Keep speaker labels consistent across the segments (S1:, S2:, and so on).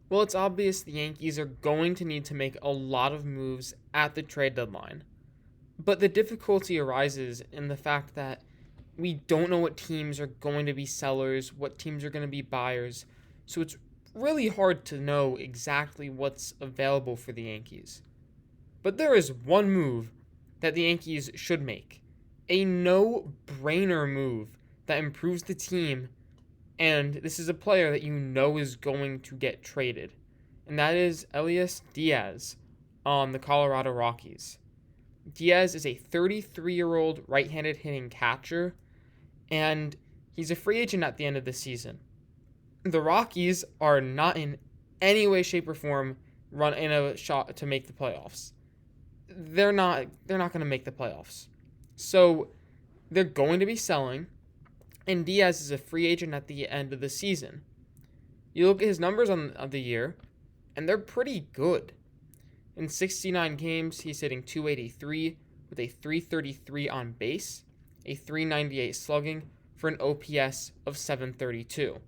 S1: Well, it's obvious the Yankees are going to need to make a lot of moves at the trade deadline. But the difficulty arises in the fact that we don't know what teams are going to be sellers, what teams are going to be buyers. So it's really hard to know exactly what's available for the Yankees. But there is one move that the Yankees should make, a no brainer move that improves the team, and this is a player that you know is going to get traded, and that is Elias Diaz on the Colorado Rockies. Diaz is a 33-year-old right-handed hitting catcher, and he's a free agent at the end of the season. The Rockies are not in any way, shape, or form run in a shot to make the playoffs. They're not going to make the playoffs. So they're going to be selling, and Diaz is a free agent at the end of the season. You look at his numbers on the year, and they're pretty good. In 69 games, he's hitting 283 with a 333 on base, a 398 slugging for an OPS of 732.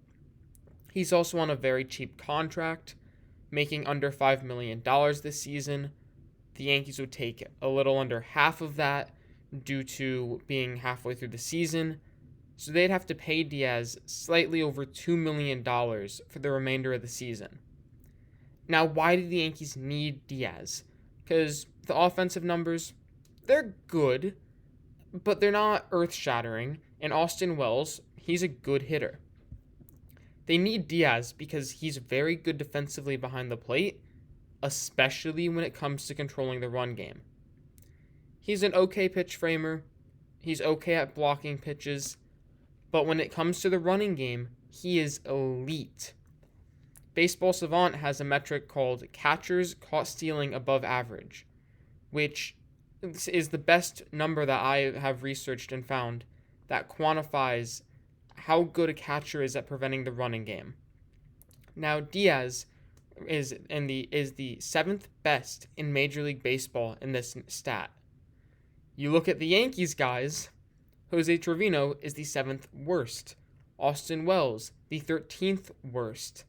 S1: He's also on a very cheap contract, making under $5 million this season. The Yankees would take a little under half of that due to being halfway through the season. So they'd have to pay Diaz slightly over $2 million for the remainder of the season. Now, why do the Yankees need Diaz? Because the offensive numbers, they're good, but they're not earth-shattering. And Austin Wells, he's a good hitter. They need Diaz because he's very good defensively behind the plate, especially when it comes to controlling the run game. He's an okay pitch framer. He's okay at blocking pitches. But when it comes to the running game, he is elite. Baseball Savant has a metric called catchers caught stealing above average, which is the best number that I have researched and found that quantifies how good a catcher is at preventing the running game. Now, Diaz is the seventh best in Major League Baseball in this stat. You look at the Yankees guys, Jose Trevino is the seventh worst. Austin Wells, the 13th worst.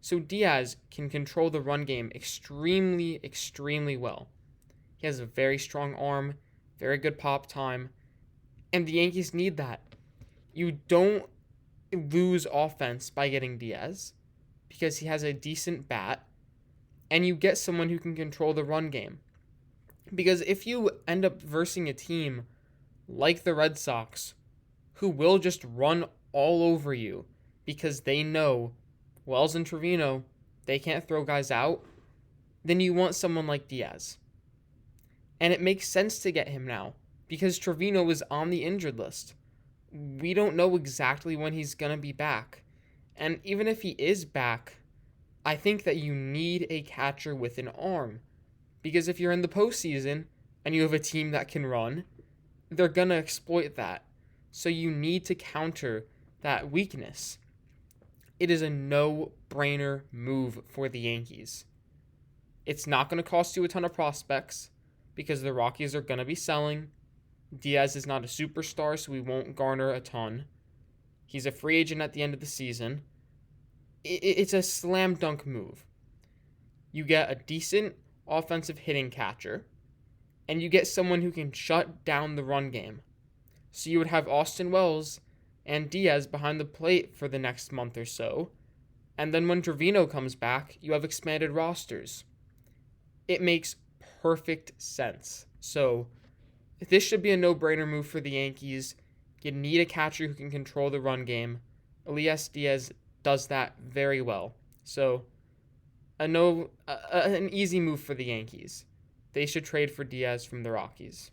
S1: So Diaz can control the run game extremely, extremely well. He has a very strong arm, very good pop time, and the Yankees need that. You don't lose offense by getting Diaz because he has a decent bat, and you get someone who can control the run game. Because if you end up versing a team like the Red Sox, who will just run all over you because they know Wells and Trevino, they can't throw guys out, then you want someone like Diaz. And it makes sense to get him now because Trevino is on the injured list. We don't know exactly when he's going to be back. And even if he is back, I think that you need a catcher with an arm. Because if you're in the postseason and you have a team that can run, they're going to exploit that. So you need to counter that weakness. It is a no-brainer move for the Yankees. It's not going to cost you a ton of prospects because the Rockies are going to be selling. Diaz is not a superstar, so he won't garner a ton. He's a free agent at the end of the season. It's a slam dunk move. You get a decent offensive hitting catcher, and you get someone who can shut down the run game. So you would have Austin Wells and Diaz behind the plate for the next month or so, and then when Trevino comes back, you have expanded rosters. It makes perfect sense. So this should be a no-brainer move for the Yankees. You need a catcher who can control the run game. Elias Diaz does that very well. So an easy move for the Yankees. They should trade for Diaz from the Rockies.